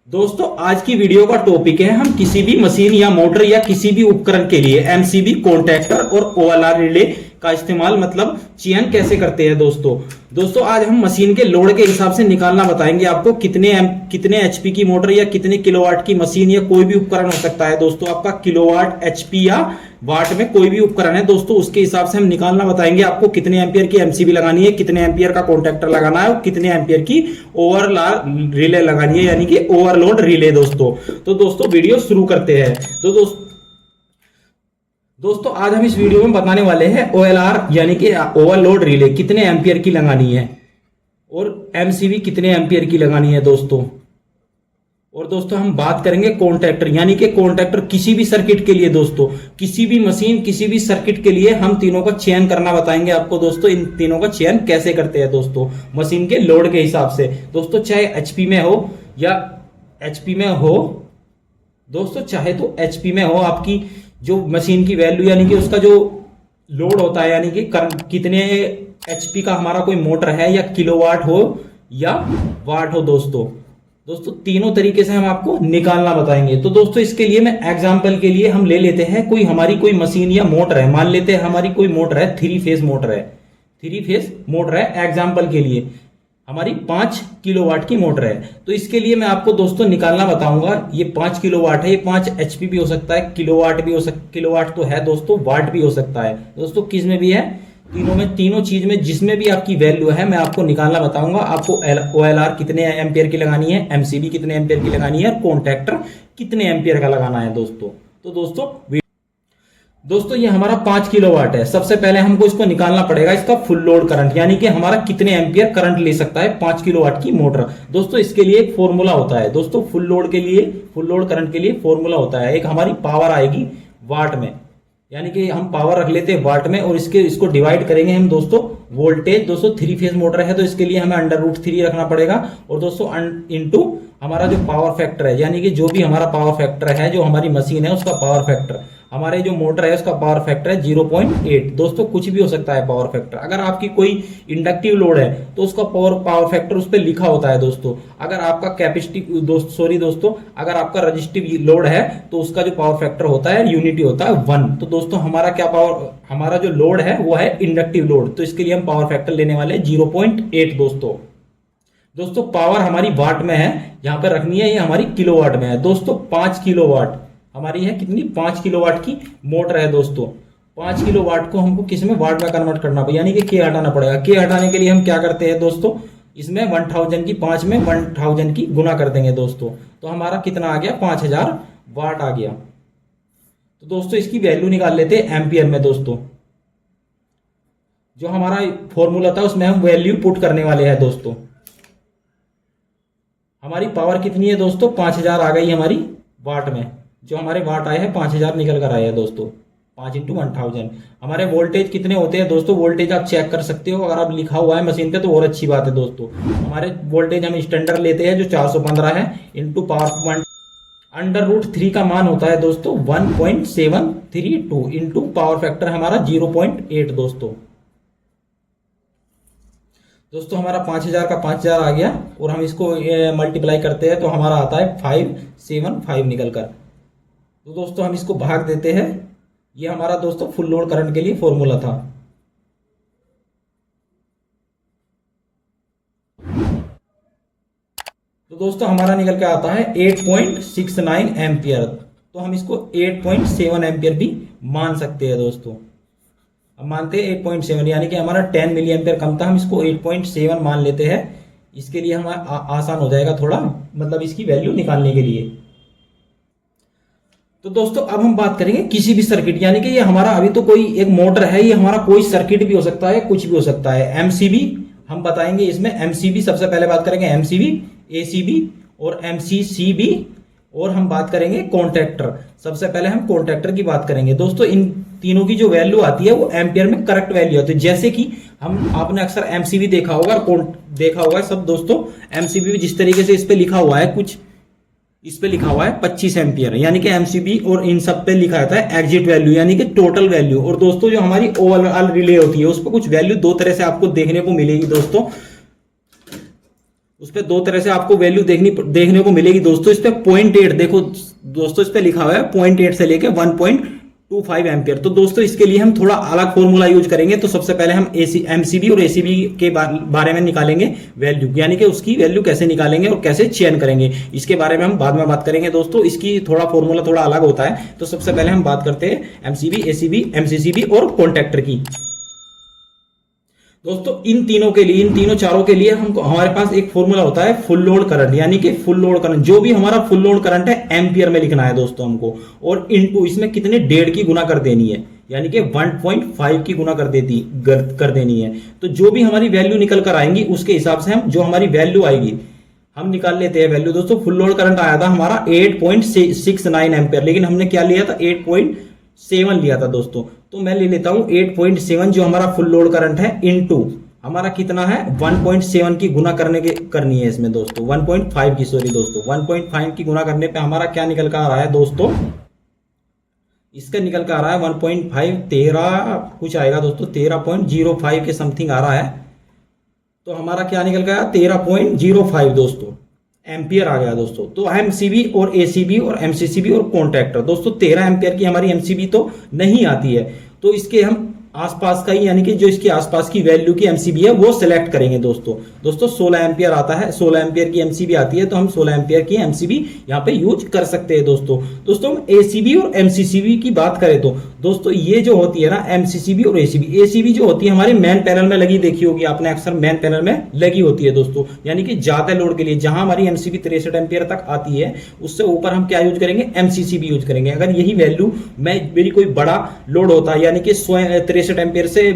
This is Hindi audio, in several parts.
दोस्तों आज की वीडियो का टॉपिक है हम किसी भी मशीन या मोटर या किसी भी उपकरण के लिए एमसीबी कॉन्टैक्टर और ओएलआर रिले का इस्तेमाल मतलब चयन कैसे करते हैं। दोस्तों आज हम मशीन के लोड के हिसाब से निकालना बताएंगे आपको कितने एचपी की मोटर या कितने किलोवाट की मशीन या कोई भी उपकरण हो सकता है। दोस्तों आपका किलोवाट एचपी या वाट में कोई भी उपकरण है दोस्तों, उसके हिसाब से हम निकालना बताएंगे आपको कितने एम्पियर की एमसीबी लगानी है, कितने एम्पियर का कॉन्टैक्टर लगाना है और कितने एम्पियर की ओवरलोड रिले लगानी है, यानी कि ओवरलोड रिले। तो दोस्तों वीडियो शुरू करते हैं। तो दोस्तों आज हम इस वीडियो में बताने वाले हैं ओएलआर यानी कि ओवरलोड रिले कितने एम्पियर की लगानी है और एमसीबी कितने एम्पियर की लगानी है दोस्तों। और दोस्तों हम बात करेंगे कॉन्टैक्टर यानी कि कॉन्टैक्टर किसी भी सर्किट के लिए, दोस्तों किसी भी मशीन किसी भी सर्किट के लिए हम तीनों का चयन करना बताएंगे आपको। दोस्तों इन तीनों का चयन कैसे करते हैं दोस्तों, मशीन के लोड के हिसाब से। दोस्तों चाहे एचपी में हो या एचपी में हो, दोस्तों चाहे तो एचपी में हो आपकी जो मशीन की वैल्यू यानी कि उसका जो लोड होता है यानी कि कितने एचपी का हमारा कोई मोटर है या किलोवाट हो या वाट हो। दोस्तों तीनों तरीके से हम आपको निकालना बताएंगे। तो दोस्तों इसके लिए मैं एग्जांपल के लिए हम ले लेते हैं हमारी कोई मशीन या मोटर है। मान लेते हैं हमारी कोई मोटर है, थ्री फेज मोटर है एग्जांपल के लिए हमारी 5 किलोवाट की मोटर है। तो इसके लिए मैं आपको दोस्तों निकालना बताऊंगा। ये 5 किलोवाट है, ये 5 एचपी भी हो सकता है, किलोवाट भी हो सकता, किलोवाट तो है दोस्तों, वाट भी हो सकता है दोस्तों, किस में भी है, तीनों चीज में जिसमें भी आपकी वैल्यू है मैं आपको निकालना बताऊंगा। आपको ओएलआर कितने एम्पियर की लगानी है, एमसीबी कितने एम्पियर की लगानी है और कॉन्टैक्टर कितने एम्पियर का लगाना है दोस्तों। तो दोस्तों ये हमारा 5 किलोवाट है। सबसे पहले हमको इसको निकालना पड़ेगा इसका फुल लोड करंट यानी कि हमारा कितने एम्पियर करंट ले सकता है 5 किलोवाट की मोटर। दोस्तों इसके लिए एक फॉर्मूला होता है दोस्तों, फुल लोड करंट के लिए फॉर्मूला होता है। एक हमारी पावर आएगी वाट में, यानी कि हम पावर रख लेते हैं वाट में और इसको डिवाइड करेंगे हम दोस्तों वोल्टेज। दोस्तों थ्री फेज मोटर है तो इसके लिए हमें √3 रखना पड़ेगा और दोस्तों इनटू हमारा जो पावर फैक्टर है, यानी कि जो भी हमारा पावर फैक्टर है, जो हमारी मशीन है उसका पावर फैक्टर, हमारे जो मोटर है उसका पावर फैक्टर है 0.8। दोस्तों कुछ भी हो सकता है पावर फैक्टर। अगर आपकी कोई इंडक्टिव लोड है तो उसका पावर फैक्टर उस पर लिखा होता है दोस्तों। अगर आपका दोस्तों अगर आपका रजिस्टिव लोड है तो उसका जो पावर फैक्टर होता है यूनिटी होता है 1। तो दोस्तों हमारा जो लोड है वो है इंडक्टिव लोड, तो इसके लिए हम पावर फैक्टर लेने वाले 0.8 दोस्तों पावर हमारी वाट में है, यहां पर रखनी है, ये हमारी किलोवाट में है दोस्तों। 5 किलोवाट हमारी है, कितनी 5 किलोवाट की मोटर है दोस्तों। 5 किलोवाट को हमको किस में वाट में कन्वर्ट करना पड़ेगा, यानी कि के हटाना पड़ेगा। के हटाने के लिए हम क्या करते हैं दोस्तों, इसमें 1000 की 5 में 1000 की गुना कर देंगे दोस्तों। तो हमारा कितना आ गया, 5000 वाट आ गया। तो दोस्तों इसकी वैल्यू निकाल लेते हैं एम्पियर में। दोस्तों जो हमारा फॉर्मूला था उसमें हम वैल्यू पुट करने वाले हैं दोस्तों। हमारी पावर कितनी है दोस्तों, 5000 आ गई हमारी वाट में, जो हमारे वाट आए हैं 5000 निकल कर आए हैं दोस्तों। 5 × 1000 हमारे वोल्टेज कितने होते हैं दोस्तों, वोल्टेज आप चेक कर सकते हो, अगर आप लिखा हुआ है मशीन पे तो और अच्छी बात है दोस्तों। हमारे वोल्टेज हम स्टैंडर्ड लेते हैं जो 415 है, इंटू पावर √3 का मान होता है दोस्तों 1.732 इंटू पावर फैक्टर हमारा 0.8 दोस्तों हमारा 5000 का 5000 आ गया और हम इसको मल्टीप्लाई करते हैं तो हमारा आता है 575 निकल कर। तो दोस्तों हम इसको भाग देते हैं, ये हमारा दोस्तों फुल लोड करंट के लिए फॉर्मूला था। तो दोस्तों हमारा निकल के आता है 8.69 एम्पियर। तो हम इसको 8.7 एम्पियर भी मान सकते हैं दोस्तों। अब मानते हैं 8.7 यानी कि हमारा 10 मिली एम्पियर कम था, हम इसको 8.7 मान लेते हैं। इसके लिए हमारा आसान हो जाएगा थोड़ा, मतलब इसकी वैल्यू निकालने के लिए। तो दोस्तों अब हम बात करेंगे किसी भी सर्किट, यानी कि ये हमारा अभी तो कोई एक मोटर है, ये हमारा कोई सर्किट भी हो सकता है, कुछ भी हो सकता है। एमसीबी हम बताएंगे इसमें, एमसीबी सबसे पहले बात करेंगे, एमसीबी, एसीबी और एमसीसीबी, और हम बात करेंगे कॉन्टैक्टर। सबसे पहले हम कॉन्टैक्टर की बात करेंगे दोस्तों। इन तीनों की जो वैल्यू आती है वो एम्पियर में करेक्ट वैल्यू आती है। जैसे कि आपने अक्सर एमसीबी देखा होगा सब दोस्तों। एमसीबी भी जिस तरीके से इस पे लिखा हुआ है, कुछ इस पे लिखा हुआ है 25 एम्पियर, यानी कि एमसीबी, और इन सब पे लिखा रहता है एग्जिट वैल्यू यानी कि टोटल वैल्यू। और दोस्तों जो हमारी ओवरऑल रिले होती है उस पर कुछ वैल्यू दो तरह से आपको देखने को मिलेगी दोस्तों। उस पर दो तरह से आपको वैल्यू देखने को मिलेगी दोस्तों। इस पे 0.8 देखो दोस्तों, इस पे लिखा हुआ है 0.8 से लेके 1.25 एम्पियर। तो दोस्तों इसके लिए हम थोड़ा अलग फॉर्मूला यूज करेंगे। तो सबसे पहले हम एमसीबी और एसीबी के बारे में निकालेंगे वैल्यू, यानी कि उसकी वैल्यू कैसे निकालेंगे और कैसे चयन करेंगे, इसके बारे में हम बाद में बात करेंगे दोस्तों। इसकी थोड़ा फॉर्मूला थोड़ा अलग होता है। तो सबसे पहले हम बात करते हैं एमसीबी, एसीबी, एमसीसीबी और कॉन्टैक्टर की। दोस्तों इन तीनों चारों के लिए हमको हमारे पास एक फॉर्मूला होता है फुल लोड करंट, यानी कि फुल लोड करंट, जो भी हमारा फुल लोड करंट है एम्पियर में लिखना है दोस्तों हमको, और इनटू इसमें कितने 1.5 की गुना कर देनी है, यानी कि 1.5 की गुना कर देनी है। तो जो भी हमारी वैल्यू निकल कर आएंगी उसके हिसाब से हम जो हमारी वैल्यू आएगी हम निकाल लेते हैं वैल्यू। दोस्तों फुल लोड करंट आया था हमारा 8.69 एम्पियर, लेकिन हमने क्या लिया था 8.7 लिया था दोस्तों। तो मैं ले लेता हूं 8.7 जो हमारा फुल लोड करंट है, इनटू हमारा कितना है 1.7 की गुना करनी है इसमें दोस्तों, 1.5 की, सॉरी दोस्तों 1.5 की गुना करने पे हमारा क्या निकल कर आ रहा है दोस्तों, इसका निकल कर आ रहा है 1.5 13 कुछ आएगा दोस्तों, 13.05 के समथिंग आ रहा है। तो हमारा क्या निकल गया 13.05 दोस्तों एम्पियर आ गया दोस्तों। तो एमसीबी और एसीबी और एमसीसीबी और कॉन्टैक्टर दोस्तों 13 एम्पियर की हमारी एमसीबी तो नहीं आती है, तो इसके हम आसपास का ही, यानी कि जो इसके आसपास की वैल्यू की एमसीबी है वो सिलेक्ट करेंगे दोस्तों। 16 एम्पियर आता है, 16 एम्पियर की एमसीबी आती है, तो हम 16 एम्पियर की एमसीबी यहाँ पे यूज कर सकते हैं दोस्तों। दोस्तों हम एसीबी और एमसीसीबी की बात करें तो दोस्तों ये जो होती है ना एमसीसीबी और एसीबी, एसीबी जो होती है हमारे मेन पैनल में लगी, देखी होगी आपने अक्सर मेन पैनल में लगी होती है दोस्तों, यानी कि ज्यादा लोड के लिए जहां हमारी एमसीबी 63 एम्पियर तक आती है उससे ऊपर हम क्या यूज करेंगे एमसीसीबी यूज करेंगे। अगर यही वैल्यू मेरी कोई बड़ा लोड होता है, यानी कि 63 एम्पियर से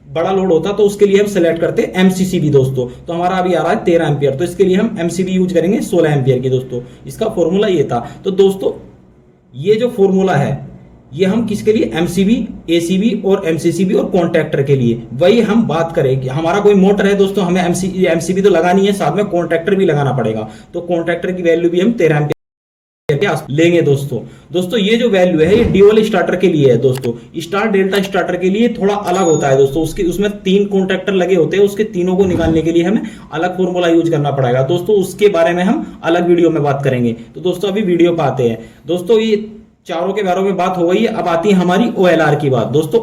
बड़ा लोड होता, तो उसके लिए हम सेलेक्ट करते हैं एमसीसीबी दोस्तों। तो हमारा अभी आ रहा है 13 एम्पियर, तो इसके लिए हम एमसीबी यूज करेंगे 16 एम्पियर की दोस्तों। इसका फॉर्मूला ये था। तो दोस्तों ये जो फॉर्मूला है ये हम किसके लिए, एमसीबी, एसीबी और एमसीसीबी और कॉन्टैक्टर के लिए। वही हम बात करेंगे, हमारा कोई मोटर है दोस्तों, हमें एमसीबी तो लगानी है, साथ में कॉन्टैक्टर भी लगाना पड़ेगा। तो कॉन्टैक्टर की वैल्यू भी हम 13 एम्पियर लेंगे दोस्तों ये जो वैल्यू है ये ड्यूअल स्टार्टर के लिए है दोस्तों। स्टार डेल्टा स्टार्टर के लिए थोड़ा अलग होता है दोस्तों, उसमें 3 कॉन्टैक्टर लगे होते हैं, उसके तीनों को निकालने के लिए हमें अलग फॉर्मूला यूज करना पड़ेगा दोस्तों। उसके बारे में हम अलग वीडियो में बात करेंगे। तो दोस्तों अभी वीडियो पे आते हैं दोस्तों। ये चारों के बारे में बात हो गई है, अब आती है हमारी ओएलआर की बात दोस्तों।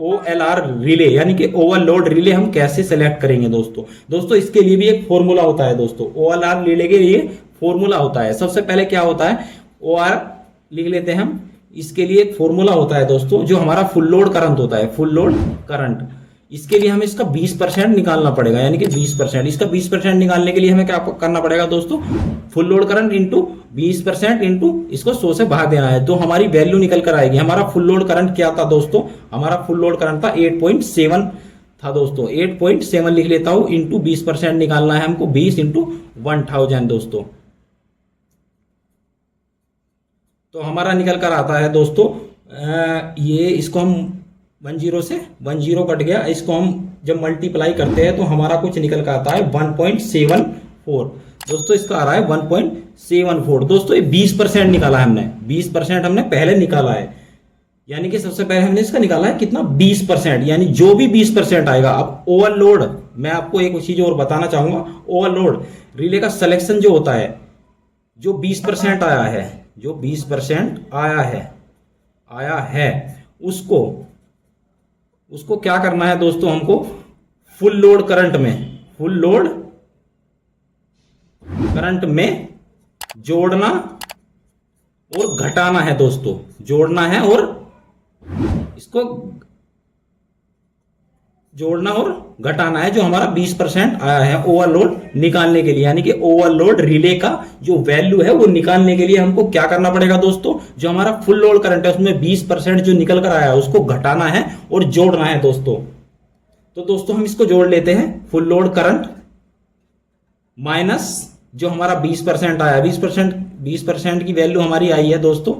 ओएलआर रिले, यानी कि ओवरलोड रिले हम कैसे सेलेक्ट करेंगे दोस्तों इसके लिए भी एक फॉर्मूला होता है दोस्तों। ओएलआर रिले के लिए फॉर्मूला होता है। सबसे पहले क्या होता है, ओआर लिख लेते हैं हम। इसके लिए एक फॉर्मूला होता है दोस्तों, जो हमारा फुल लोड करंट होता है, फुल लोड करंट। इसके लिए हमें इसका 20% निकालना पड़ेगा, यानी कि 20%। इसका 20% निकालने के लिए हमें क्या करना पड़ेगा दोस्तों, full load current into 20% into इसको 100 से भाग देना है, तो हमारी वैल्यू निकल कर आएगी। हमारा फुल लोड करंट क्या था दोस्तों, हमारा फुल लोड करंट था 8.7 था दोस्तों। 8.7 लिख लेता हूं, इंटू 20% निकालना है हमको, 20 इंटू 1000 दोस्तों। तो हमारा निकल कर आता है दोस्तों ये, इसको हम 10 से 10 कट गया, इसको हम जब मल्टीप्लाई करते हैं तो हमारा कुछ निकल कर आता है 1.74 दोस्तों। इसका आ रहा है 1.74 दोस्तों। ये 20% निकाला है हमने, 20% हमने पहले निकाला है, यानी कि सबसे पहले हमने इसका निकाला है कितना 20%, यानी जो भी 20% आएगा। अब ओवरलोड, मैं आपको एक चीज और बताना चाहूंगा, ओवरलोड रिले का सिलेक्शन जो होता है, जो 20% आया है, जो 20% आया है उसको क्या करना है दोस्तों, हमको फुल लोड करंट में जोड़ना और घटाना है दोस्तों, जोड़ना है और इसको जोड़ना और घटाना है, जो हमारा 20% आया है ओवरलोड निकालने के लिए। यानी कि ओवरलोड रिले का जो वैल्यू है वो निकालने के लिए हमको क्या करना पड़ेगा दोस्तों, जो हमारा फुल लोड करंट है उसमें 20% जो निकल कर आया है उसको घटाना है और जोड़ना है दोस्तों। तो दोस्तों हम इसको जोड़ लेते हैं, फुल लोड करंट माइनस जो हमारा 20% आया, 20% की वैल्यू हमारी आई है दोस्तों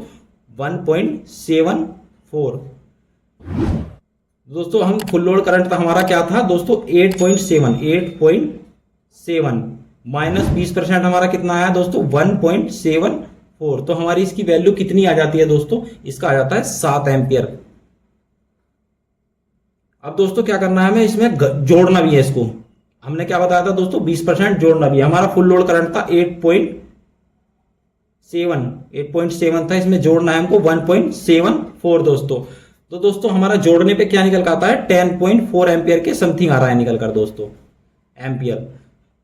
1.74 दोस्तों। हम फुल लोड करंट हमारा क्या था दोस्तों 8.7 माइनस 20% हमारा कितना आया दोस्तों 1.74। तो हमारी इसकी वैल्यू कितनी आ जाती है दोस्तों, इसका आ जाता है 7 एम्पियर। अब दोस्तों क्या करना है हमें, इसमें जोड़ना भी है इसको, हमने क्या बताया था दोस्तों, 20% जोड़ना भी। हमारा फुल लोड करंट था 8.7 था, इसमें जोड़ना है हमको 1.74 दोस्तों। तो दोस्तों हमारा जोड़ने पे क्या निकल कर आता है, 10.4 एम्पियर के समथिंग आ रहा है निकल कर दोस्तों, एम्पियर।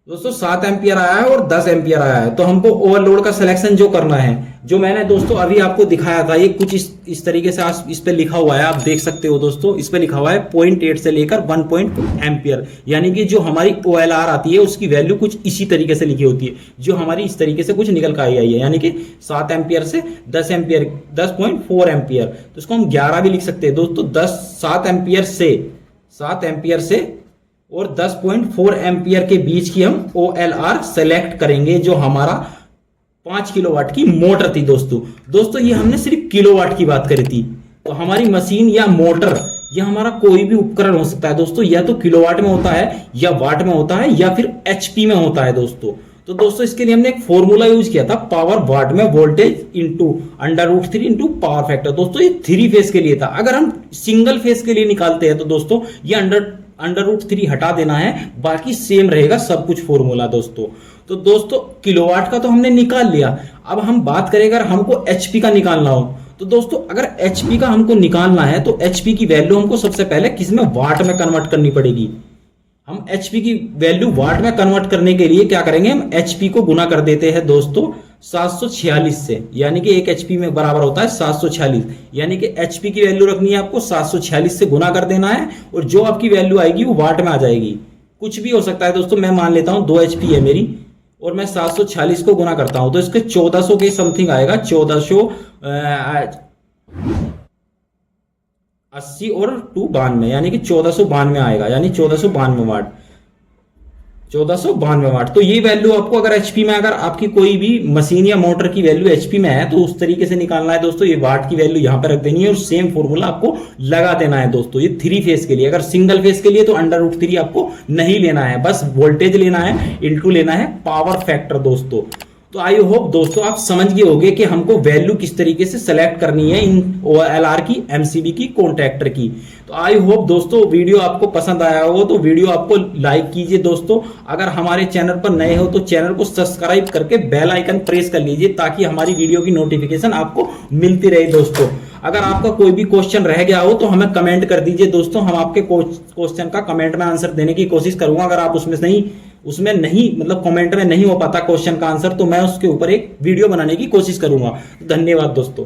दोस्तों 7 एम्पियर आया है और 10 एम्पियर आया है। तो हमको ओवरलोड का सिलेक्शन जो करना है, जो मैंने दोस्तों अभी आपको दिखाया था, ये कुछ इस तरीके से इस पे लिखा हुआ है, आप देख सकते हो दोस्तों। इस पे लिखा हुआ है 0.8 से लेकर 1 एम्पियर, यानी कि जो हमारी OLR आती है उसकी वैल्यू कुछ इसी तरीके से लिखी होती है, जो हमारी इस तरीके से कुछ निकल कर आई है, यानी कि 7 एम्पियर से 10 एम्पियर, 10.4 एम्पियर। तो इसको हम 11 भी लिख सकते हैं दोस्तों। 7 एम्पियर से और 10.4 एम्पियर के बीच की हम OLR सेलेक्ट करेंगे, जो हमारा 5 किलोवाट की मोटर थी दोस्तों ये हमने सिर्फ किलोवाट की बात करी थी। तो हमारी मशीन या मोटर या हमारा कोई भी उपकरण हो सकता है दोस्तों, या तो किलोवाट में होता है, या वाट में होता है, या फिर HP में होता है दोस्तों। तो दोस्तों इसके लिए हमने एक फॉर्मूला यूज किया था, पावर वाट में voltage into √3 into power factor. दोस्तों ये 3 फेज के लिए था। अगर हम सिंगल फेज के लिए निकालते हैं तो दोस्तों ये √3 हटा देना है, बाकी सेम रहेगा सब कुछ फॉर्मूला दोस्तों। तो दोस्तों किलोवाट का तो हमने निकाल लिया। अब हम बात करें अगर हमको HP का निकालना हो, तो दोस्तों अगर HP का हमको निकालना है तो HP की वैल्यू हमको सबसे पहले किसमें, वाट में कन्वर्ट करनी पड़ेगी। हम HP की वैल्यू वाट में कन्वर्ट करने के लिए क्या करेंगे, हम HP को गुना कर देते हैं दोस्तों 746 से, यानी कि 1 HP में बराबर होता है 746, यानी कि HP की वैल्यू रखनी है आपको, 746 से गुना कर देना है, और जो आपकी वैल्यू आएगी वो वाट में आ जाएगी। कुछ भी हो सकता है दोस्तों, मैं मान लेता हूं 2 HP है मेरी, और मैं 746 को गुना करता हूं तो इसके 1400 के समथिंग आएगा, 1480 और 2 92, यानी कि 1492 आएगा, यानी 1492 वाट, 1492 वाट। तो ये वैल्यू आपको अगर HP में, अगर आपकी कोई भी मशीन या मोटर की वैल्यू HP में है तो उस तरीके से निकालना है दोस्तों। ये वाट की वैल्यू यहां पर रख देनी है और सेम फॉर्मूला आपको लगा देना है दोस्तों। ये 3 फेज के लिए, अगर सिंगल फेज के लिए तो √3 आपको नहीं लेना है, बस वोल्टेज लेना है, इंटू लेना है पावर फैक्टर दोस्तों। तो आई होप दोस्तों आप समझ गए होंगे कि हमको वैल्यू किस तरीके से सेलेक्ट करनी है इन OLR की, MCB की, कॉन्ट्रैक्टर की। तो आई होप दोस्तों वीडियो आपको पसंद आया हो, तो वीडियो आपको लाइक कीजिए दोस्तों। अगर हमारे चैनल पर नए हो तो चैनल को सब्सक्राइब करके बेल आइकन प्रेस कर लीजिए, ताकि हमारी वीडियो की नोटिफिकेशन आपको मिलती रहे दोस्तों। अगर आपका कोई भी क्वेश्चन रह गया हो तो हमें कमेंट कर दीजिए दोस्तों, हम आपके क्वेश्चन का कमेंट में आंसर देने की कोशिश करूंगा। अगर आप उसमें नहीं मतलब कमेंट में नहीं हो पाता क्वेश्चन का आंसर, तो मैं उसके ऊपर एक वीडियो बनाने की कोशिश करूंगा। धन्यवाद दोस्तों।